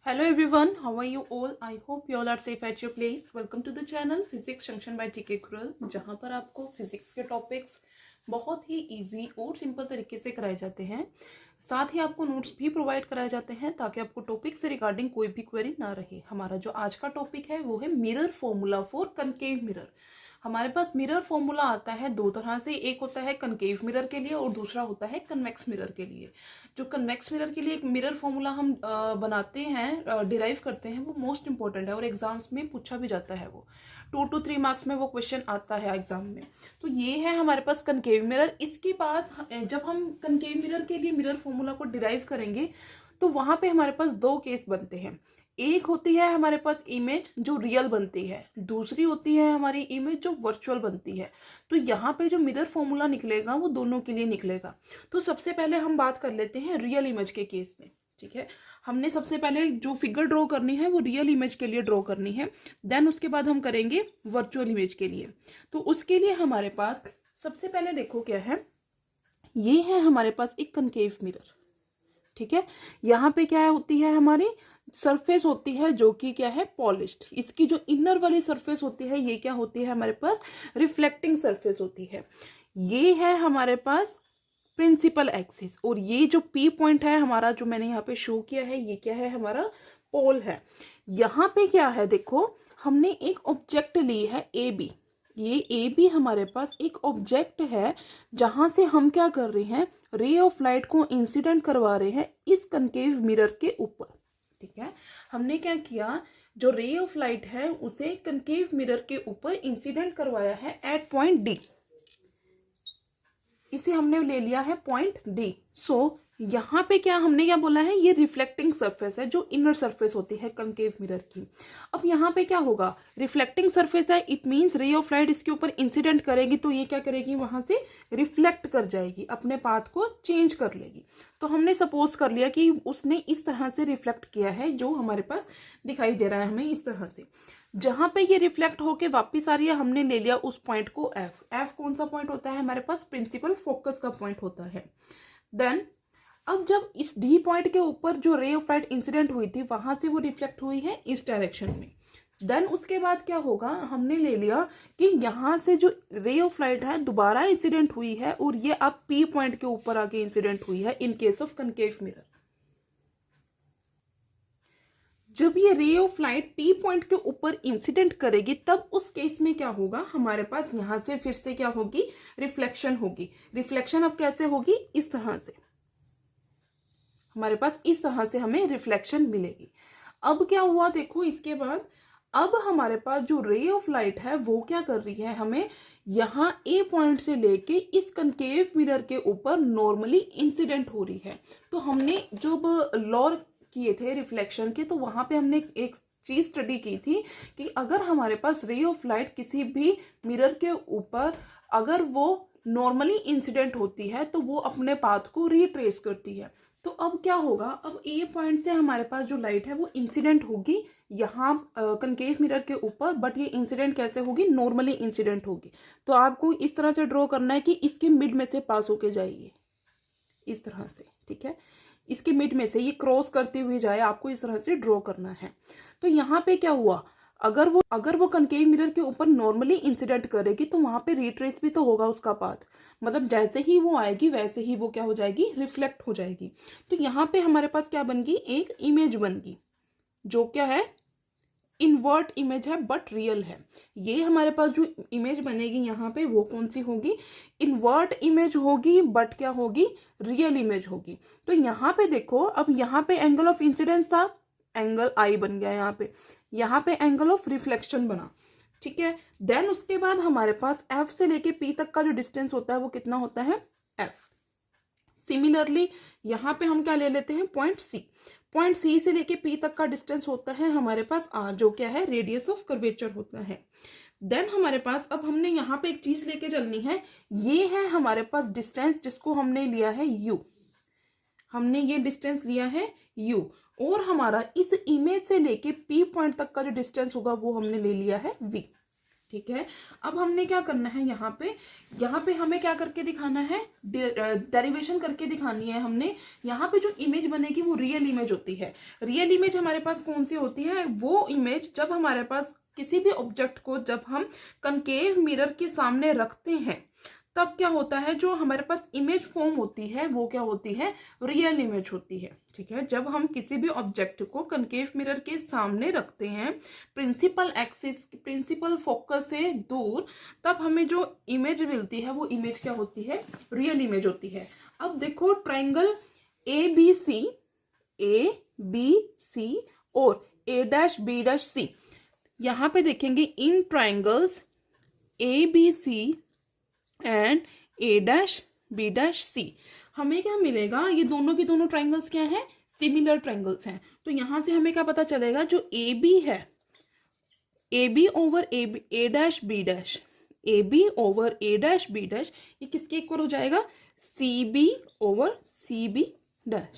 Hello everyone, how are you all? I hope you all are safe at your place. Welcome to the channel Physics Junction by TK Krull, जहाँ पर आपको physics के topics बहुत ही easy और simple तरीके से कराए जाते हैं। साथ ही आपको नोट्स भी प्रोवाइड कराए जाते हैं ताकि आपको टॉपिक से रिगार्डिंग कोई भी क्वेरी ना रहे। हमारा जो आज का टॉपिक है वो है mirror formula for concave mirror. हमारे पास मिरर फॉर्मूला आता है दो तरह से, एक होता है कनकेव मिरर के लिए और दूसरा होता है कन्वेक्स मिरर के लिए। जो कन्वेक्स मिरर के लिए एक मिरर फॉर्मूला हम बनाते हैं, डिराइव करते हैं, वो मोस्ट इंपॉर्टेंट है और एग्जाम्स में पूछा भी जाता है। वो 2 to 3 मार्क्स में वो क्वेश्चन आता है एग्जाम में। तो ये है हमारे पास कनकेव मिरर। इसके पास जब हम कनकेव मिरर के लिए मिरर फॉर्मूला को डिराइव करेंगे तो वहां पे हमारे पास दो केस बनते हैं। एक होती है हमारे पास इमेज जो रियल बनती है, दूसरी होती है हमारी इमेज जो वर्चुअल बनती है। तो यहाँ पे जो मिरर फॉर्मूला निकलेगा वो दोनों के लिए निकलेगा। तो सबसे पहले हम बात कर लेते हैं रियल इमेज के केस में। ठीक है, हमने सबसे पहले जो फिगर ड्रॉ करनी है वो रियल इमेज के लिए ड्रॉ करनी है, देन उसके बाद हम करेंगे वर्चुअल इमेज के लिए। तो उसके लिए हमारे पास सबसे पहले देखो क्या है, ये है हमारे पास एक कनकेव मिरर। ठीक है, यहाँ पे क्या होती है हमारी सरफेस होती है जो कि क्या है पॉलिश्ड। इसकी जो इनर वाली सरफेस होती है ये क्या होती है हमारे पास रिफ्लेक्टिंग सरफेस होती है। ये है हमारे पास प्रिंसिपल एक्सिस और ये जो पी पॉइंट है हमारा जो मैंने यहाँ पे शो किया है ये क्या है हमारा पोल है। यहाँ पे क्या है देखो, हमने एक ऑब्जेक्ट ली है ए बी। ये ए बी हमारे पास एक ऑब्जेक्ट है जहां से हम क्या कर रहे हैं, रे ऑफ लाइट को इंसिडेंट करवा रहे हैं इस कनकेव मिरर के ऊपर। ठीक है, हमने क्या किया, जो रे ऑफ लाइट है उसे कनकेव मिरर के ऊपर इंसिडेंट करवाया है एट पॉइंट डी। इसे हमने ले लिया है पॉइंट डी। सो यहाँ पे क्या हमने क्या बोला है, ये रिफ्लेक्टिंग सरफेस है जो इनर सरफेस होती है कनकेव मिरर की। अब यहाँ पे क्या होगा, रिफ्लेक्टिंग सरफेस है, it means ray of light इसके ऊपर इंसिडेंट करेगी तो ये क्या करेगी, वहां से रिफ्लेक्ट कर जाएगी, अपने पाथ को चेंज कर लेगी। तो हमने सपोज कर लिया कि उसने इस तरह से रिफ्लेक्ट किया है, जो हमारे पास दिखाई दे रहा है हमें इस तरह से। जहां पे ये रिफ्लेक्ट होके वापिस आ रही है हमने ले लिया उस पॉइंट को एफ। एफ कौन सा पॉइंट होता है हमारे पास, प्रिंसिपल फोकस का पॉइंट होता है। देन अब जब इस डी पॉइंट के ऊपर जो रे ऑफ लाइट इंसिडेंट हुई थी वहां से वो रिफ्लेक्ट हुई है इस डायरेक्शन में। देन उसके बाद क्या होगा, हमने ले लिया कि यहां से जो रे ऑफ लाइट है दोबारा इंसिडेंट हुई है और ये अब पी पॉइंट के ऊपर आके इंसिडेंट हुई है in case of concave mirror. जब ये ray of light P point के ऊपर इंसिडेंट करेगी तब उस केस में क्या होगा, हमारे पास यहां से फिर से क्या होगी, रिफ्लेक्शन होगी। रिफ्लेक्शन अब कैसे होगी, इस तरह से, हमारे पास इस तरह से हमें रिफ्लेक्शन मिलेगी। अब क्या हुआ देखो, इसके बाद अब हमारे पास जो रे ऑफ लाइट है वो क्या कर रही है, हमें यहाँ ए पॉइंट से लेके इस कनकेव मिरर के ऊपर नॉर्मली इंसिडेंट हो रही है। तो हमने जब लॉ किए थे रिफ्लेक्शन के तो वहां पे हमने एक चीज स्टडी की थी कि अगर हमारे पास रे ऑफ लाइट किसी भी मिरर के ऊपर अगर वो नॉर्मली इंसिडेंट होती है तो वो अपने पाथ को रिट्रेस करती है। तो अब क्या होगा, अब ए पॉइंट से हमारे पास जो लाइट है वो इंसिडेंट होगी यहाँ कनकेव मिरर के ऊपर, बट ये इंसिडेंट कैसे होगी, नॉर्मली इंसिडेंट होगी। तो आपको इस तरह से ड्रॉ करना है कि इसके मिड में से पास होके जाइए इस तरह से। ठीक है, इसके मिड में से ये क्रॉस करती हुई जाए, आपको इस तरह से ड्रॉ करना है। तो यहाँ पे क्या हुआ, अगर वो कनकेव मिरर के ऊपर नॉर्मली इंसिडेंट करेगी तो वहां पे रिट्रेस भी तो होगा उसका पाथ, मतलब जैसे ही वो आएगी वैसे ही वो क्या हो जाएगी, रिफ्लेक्ट हो जाएगी। तो यहाँ पे हमारे पास क्या बन गई, एक इमेज बन गई जो क्या है, इन्वर्ट इमेज है बट रियल है। ये हमारे पास जो इमेज बनेगी यहाँ पे वो कौन सी होगी, इन्वर्ट इमेज होगी बट क्या होगी, रियल इमेज होगी। तो यहाँ पे देखो, अब यहाँ पे एंगल ऑफ इंसिडेंस था, एंगल आई बन गया यहाँ पे एंगल ऑफ रिफ्लेक्शन बना। ठीक है, देन उसके बाद हमारे पास एफ से लेके पी तक का जो डिस्टेंस होता है वो कितना होता है, एफ। सिमिलरली यहाँ पे हम क्या ले लेते हैं, पॉइंट सी। पॉइंट सी से लेके पी तक का डिस्टेंस होता है हमारे पास आर, जो क्या है, रेडियस ऑफ कर्वेचर होता है। देन हमारे पास अब हमने यहाँ पे एक चीज लेके चलनी है, ये है हमारे पास डिस्टेंस जिसको हमने लिया है यू। हमने ये डिस्टेंस लिया है यू और हमारा इस इमेज से लेके पी पॉइंट तक का जो डिस्टेंस होगा वो हमने ले लिया है वी। ठीक है। अब हमने क्या करना है, यहाँ पे हमें क्या करके दिखाना है, डेरिवेशन करके दिखानी है हमने। यहाँ पे जो इमेज बनेगी वो रियल इमेज होती है। रियल इमेज हमारे पास कौन सी होती है, वो इमेज जब हमारे पास किसी भी ऑब्जेक्ट को जब हम कनकेव मिरर के सामने रखते हैं तब क्या होता है, जो हमारे पास इमेज फॉर्म होती है वो क्या होती है, रियल इमेज होती है। ठीक है, जब हम किसी भी ऑब्जेक्ट को कनकेव मिरर के सामने रखते हैं प्रिंसिपल एक्सिस, प्रिंसिपल फोकस से दूर, तब हमें जो इमेज मिलती है वो इमेज क्या होती है, रियल इमेज होती है। अब देखो ट्राइंगल ABC और A', B', C, यहां पे देखेंगे इन triangles ABC and A', B', C, हमें क्या मिलेगा, ये दोनों के दोनों ट्राइंगल्स क्या हैं, सिमिलर ट्राइंगल्स हैं। तो यहां से हमें क्या पता चलेगा, जो AB है, AB over A', B', AB over A', B', ये किसके इक्वल हो जाएगा, CB ओवर CB'।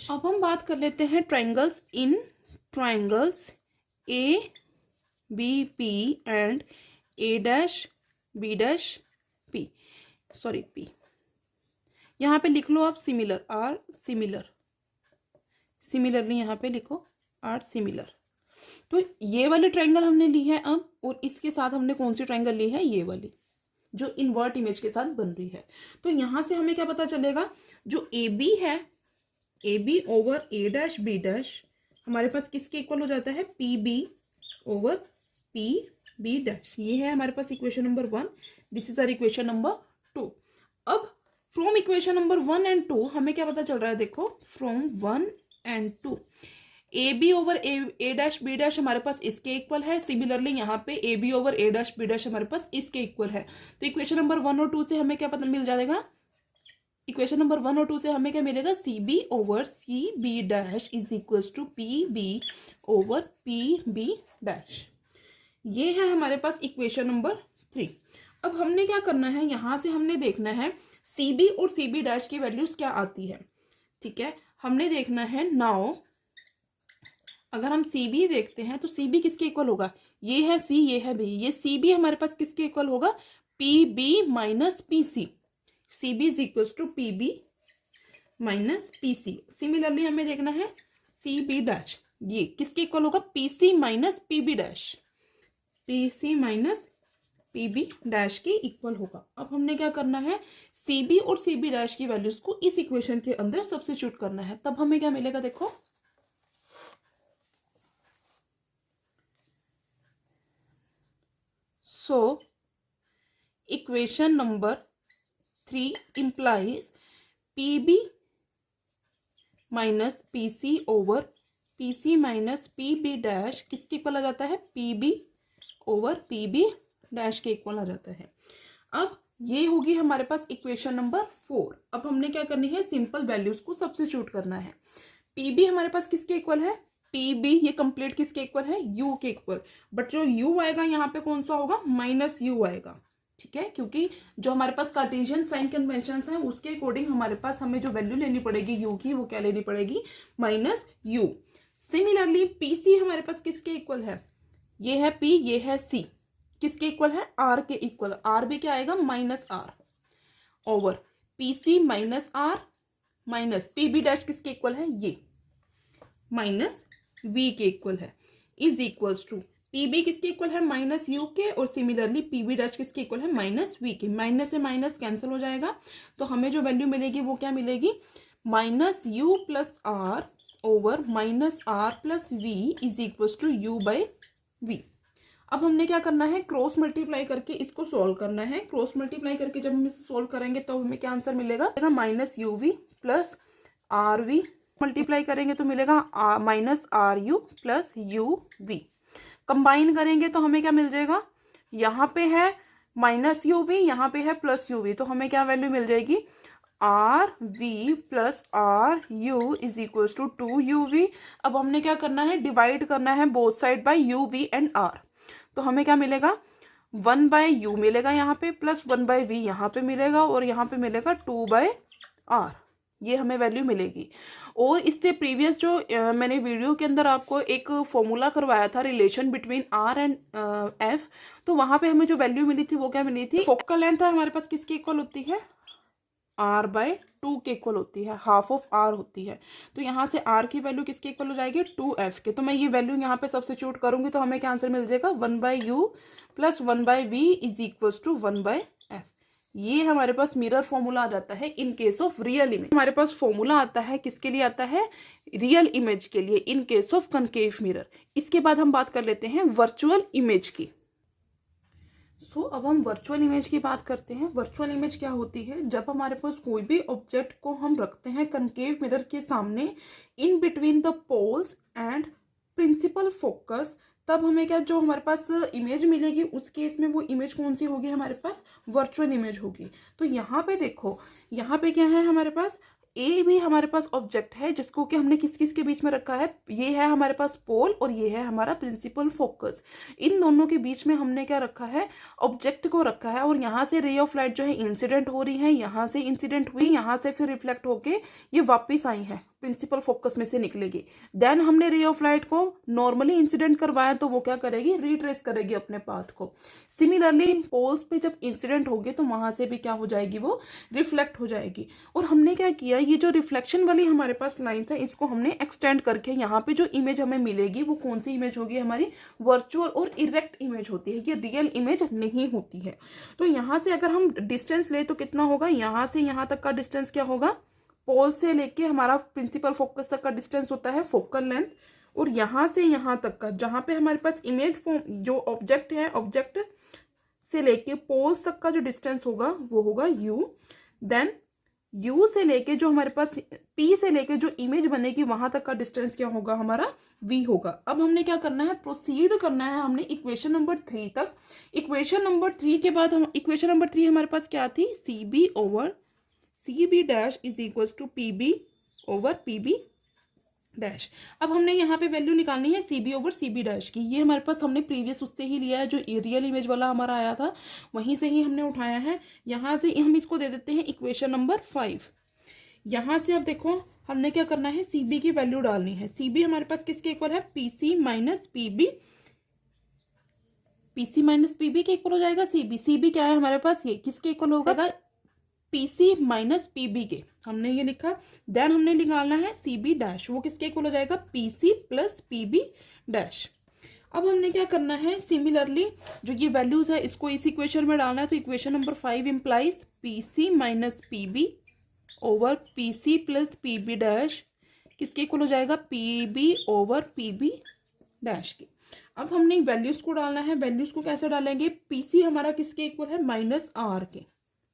अब हम बात कर लेते हैं triangles, in triangles ABP and A', B', P, यहां पे लिख लो आप सिमिलर, आर सिमिलर, सिमिलरली यहां पे लिखो आर सिमिलर। तो ये वाली ट्रायंगल हमने ली है अब, और इसके साथ हमने कौन सी ट्रायंगल ली है, ये वाली जो इन्वर्ट इमेज के साथ बन रही है। तो यहां से हमें क्या पता चलेगा, जो AB है, AB ओवर A', B', हमारे पास किसके इक्वल हो जाता है, PB ओवर PB'। ये है हमारे पास equation number 1, this is our equation number 2। अब फ्रॉम इक्वेशन नंबर 1 एंड 2 हमें क्या पता चल रहा है, देखो from 1 and 2 AB over A', B' हमारे पास इसके इक्वल है। सिमिलरली यहाँ पे AB ओवर A', B' हमारे पास इसके इक्वल है। तो इक्वेशन नंबर 1 और 2 से हमें क्या पता मिल जाएगा, इक्वेशन नंबर 1 और 2 से हमें क्या मिलेगा, CB over CB' is equals to PB over PB'। ये है हमारे पास इक्वेशन नंबर 3। अब हमने क्या करना है, यहां से हमने देखना है CB और CB' की वैल्यूज क्या आती है। ठीक है, हमने देखना है नाउ, अगर हम CB देखते हैं तो CB किसके इक्वल होगा, ये है C, ये है B, ये CB हमारे पास किसके इक्वल होगा, PB minus PC, CB is equal to PB minus PC। Similarly हमें देखना है CB', ये किसके इक्वल होगा, PC minus PB', PC minus PB' के इक्वल होगा। अब हमने क्या करना है, CB और CB' की वैल्यूज को इस इक्वेशन के अंदर सब्स्टिट्यूट करना है, तब हमें क्या मिलेगा, देखो so equation number 3 implies PB minus PC over PC minus PB' किसके इक्वल आ जाता है, PB ओवर PB' के इक्वल आ जाता है। अब ये होगी हमारे पास इक्वेशन नंबर 4। अब हमने क्या करनी है, सिंपल वैल्यूज को सब्स्टिट्यूट करना है। PB हमारे पास किसके इक्वल है, PB ये कंप्लीट किसके इक्वल है, U के इक्वल, बट जो U आएगा यहाँ पे कौन सा होगा, माइनस U आएगा। ठीक है, क्योंकि जो हमारे पास कार्टेशियन साइन कन्वेंशन है उसके अकॉर्डिंग हमारे पास हमें जो वैल्यू लेनी पड़ेगी U की, वो क्या लेनी पड़ेगी, माइनस U। सिमिलरली PC हमारे पास किसके इक्वल है, ये है P, ये है C, किसके इक्वल है, R के इक्वल, R भी क्या आएगा, minus R over PC minus R minus PB' किसके इक्वल है, ये माइनस V के इक्वल है, इज इक्वल्स टू PB किसके इक्वल है, माइनस U के, और सिमिलरली PB' किसके इक्वल है, माइनस V के। माइनस से माइनस कैंसिल हो जाएगा, तो हमें जो वैल्यू मिलेगी वो क्या मिलेगी, minus U plus R over minus R plus V is equals to U by V। अब हमने क्या करना है, क्रॉस मल्टीप्लाई करके इसको सॉल्व करना है। क्रॉस मल्टीप्लाई करके जब हम इसे सॉल्व करेंगे तो हमें क्या आंसर मिलेगा, minus UV plus RV, multiply करेंगे तो मिलेगा minus RU plus UV। Combine करेंगे तो हमें क्या मिल जाएगा, यहाँ पे है माइनस UV, यहाँ पे है प्लस UV, तो हमें क्या वैल्यू मिल जाएगी, RV plus RU is equal to 2UV। अब हमने क्या करना है, डिवाइड करना है both side by UV and R, तो हमें क्या मिलेगा, 1 बाय U मिलेगा यहाँ पे, प्लस 1 बाय V यहाँ पे मिलेगा, और यहाँ पे मिलेगा 2 बाय R, ये हमें वैल्यू मिलेगी। और इससे प्रीवियस जो मैंने वीडियो के अंदर आपको एक फॉर्मूला करवाया था relation between R and F, तो वहां पे हमें जो वैल्यू मिली थी वो क्या मिली थी, फोकल लेंथ हमारे पास किसके इक्वल होती है, r बाय 2 के इक्वल होती है, हाफ ऑफ r होती है। तो यहाँ से r की वैल्यू किसके इक्वल हो जाएगी, 2f के। तो मैं ये वैल्यू यहाँ पे सब्स्टिट्यूट करूंगी तो हमें क्या आंसर मिल जाएगा, 1/u plus 1/v is equal to 1/f। ये हमारे पास मिरर फॉर्मूला आ जाता है in case of real image. हमारे पास फॉर्मूला आता है किसके लिए आता है, रियल इमेज के लिए, in case of concave mirror. इसके बाद हम बात कर लेते हैं वर्चुअल इमेज की। अब हम वर्चुअल इमेज की बात करते हैं। वर्चुअल इमेज क्या होती है, जब हमारे पास कोई भी ऑब्जेक्ट को हम रखते हैं कनकेव मिरर के सामने in between the poles and principal focus, तब हमें क्या, जो हमारे पास इमेज मिलेगी उस केस में वो इमेज कौन सी होगी, हमारे पास वर्चुअल इमेज होगी। तो यहाँ पे देखो, यहाँ पे क्या है हमारे पास, ए भी हमारे पास ऑब्जेक्ट है जिसको कि हमने किस किस के बीच में रखा है, ये है हमारे पास पोल और ये है हमारा प्रिंसिपल फोकस। इन दोनों के बीच में हमने क्या रखा है, ऑब्जेक्ट को रखा है। और यहाँ से रे ऑफ लाइट जो है इंसिडेंट हो रही है, यहाँ से इंसिडेंट हुई, यहाँ से फिर रिफ्लेक्ट होके ये वापिस आई है, प्रिंसिपल फोकस में से निकलेगी। देन हमने रे ऑफ लाइट को नॉर्मली इंसिडेंट करवाया तो वो क्या करेगी, रिट्रेस करेगी अपने पाथ को। सिमिलरली पोल्स पे जब इंसिडेंट होगी तो वहां से भी क्या हो जाएगी, वो रिफ्लेक्ट हो जाएगी। और हमने क्या किया, ये जो रिफ्लेक्शन वाली हमारे पास लाइंस है इसको हमने एक्सटेंड करके यहाँ पे जो इमेज हमें मिलेगी वो कौन सी इमेज होगी, हमारी वर्चुअल और इरेक्ट इमेज होती है, ये रियल इमेज नहीं होती है। तो यहाँ से अगर हम डिस्टेंस ले तो कितना होगा, यहाँ से यहाँ तक का डिस्टेंस क्या होगा, पोल से लेके हमारा प्रिंसिपल फोकस तक का डिस्टेंस होता है फोकल लेंथ। और यहाँ से यहाँ तक का, जहाँ पे हमारे पास इमेज फॉर्म जो ऑब्जेक्ट है, ऑब्जेक्ट से लेके पोल्स तक का जो डिस्टेंस होगा वो होगा u। देन u से लेके जो हमारे पास p से लेके जो इमेज बनेगी वहां तक का डिस्टेंस क्या होगा, हमारा v होगा। अब हमने क्या करना है, प्रोसीड करना है हमने इक्वेशन नंबर 3 तक। इक्वेशन नंबर 3 के बाद हम, इक्वेशन नंबर 3 हमारे पास क्या थी, cb over cb dash is equal to pb over pb dash. अब हमने यहाँ पे वैल्यू निकालनी है cb ओवर cb डैश की। ये हमारे पास हमने प्रीवियस उससे ही लिया है, जो रियल इमेज वाला हमारा आया था वहीं से ही हमने उठाया है। यहाँ से हम इसको दे देते हैं इक्वेशन नंबर 5। यहाँ से अब देखो हमने क्या करना है, cb की वैल्यू डालनी है। cb हमारे पास किसके इक्वल है, pc minus pb, pc minus pb के इक्वल हो जाएगा cb। cb क्या है हमारे पास, ये किसके इक्वल होगा, PC माइनस PB के, हमने ये लिखा। देन हमने निकालना है CB डैश, वो किसके इक्वल हो जाएगा, PC प्लस PB डैश। अब हमने क्या करना है, सिमिलरली जो ये वैल्यूज है इसको इस इक्वेशन में डालना है। तो equation number 5 implies PC minus PB over PC plus PB dash किसके इक्वल हो जाएगा, PB ओवर PB डैश की। अब हमने वैल्यूज को डालना है। वैल्यूज को कैसे डालेंगे, PC हमारा किसके इक्वल है, माइनस R के,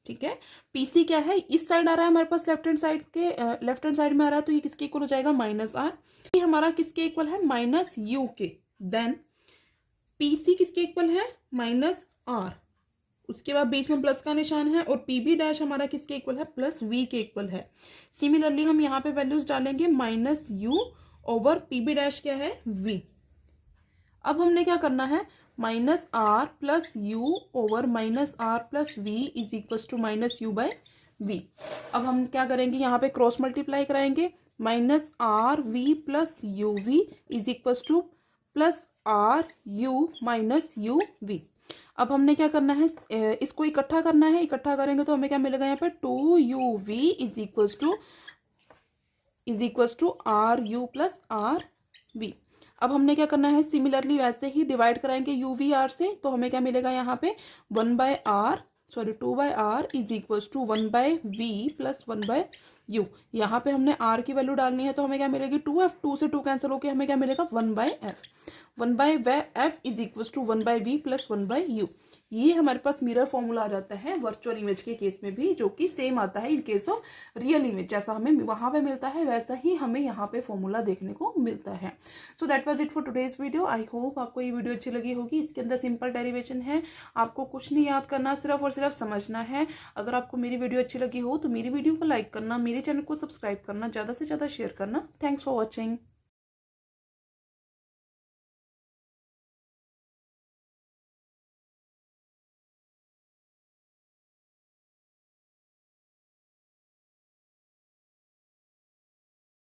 ठीक है। पीसी क्या है, इस साइड आ रहा है हमारे पास, लेफ्ट हैंड साइड के, लेफ्ट हैंड साइड में आ रहा है तो ये किसके इक्वल हो जाएगा, माइनस आर। ये हमारा किसके इक्वल है, माइनस यू के। देन पीसी किसके इक्वल है, माइनस आर, उसके बाद बीच में प्लस का निशान है। और पीबी डैश हमारा किसके इक्वल है, प्लस वी के इक्वल है। सिमिलरली हम यहाँ पे वैल्यूज डालेंगे, minus U over PB dash क्या है, वी। अब हमने क्या करना है, minus R plus U over minus R plus V is equal to minus U by V. अब हम क्या करेंगे, यहाँ पे क्रॉस मल्टीप्लाई कराएंगे, minus R V plus U V is equal to plus R U minus U V. अब हमने क्या करना है, इसको इकट्ठा करना है। इकट्ठा करेंगे तो हमें क्या मिलेगा, यहाँ पे 2uv is equal to R U plus R V. अब हमने क्या करना है, सिमिलरली वैसे ही डिवाइड कराएंगे यू वी आर से, तो हमें क्या मिलेगा यहाँ पे 2/r is equal to 1/v plus 1/u। यहाँ पे हमने r की वैल्यू डालनी है तो हमें क्या मिलेगी, 2f, 2 से 2 कैंसिल होकर हमें क्या मिलेगा, 1/f। 1/f is equal to 1/v plus 1/u। ये हमारे पास मिरर फॉर्मूला आ जाता है वर्चुअल इमेज के केस में भी, जो कि सेम आता है in case of real image. जैसा हमें वहां पे मिलता है वैसा ही हमें यहाँ पे फॉर्मूला देखने को मिलता है। So that was it for today's video. I hope आपको ये वीडियो अच्छी लगी होगी। इसके अंदर सिंपल डेरिवेशन है, आपको कुछ नहीं याद करना, सिर्फ और सिर्फ समझना है। अगर आपको मेरी वीडियो अच्छी लगी हो तो मेरी वीडियो को लाइक करना, मेरे चैनल को सब्सक्राइब करना, ज़्यादा से ज़्यादा शेयर करना। Thanks for watching.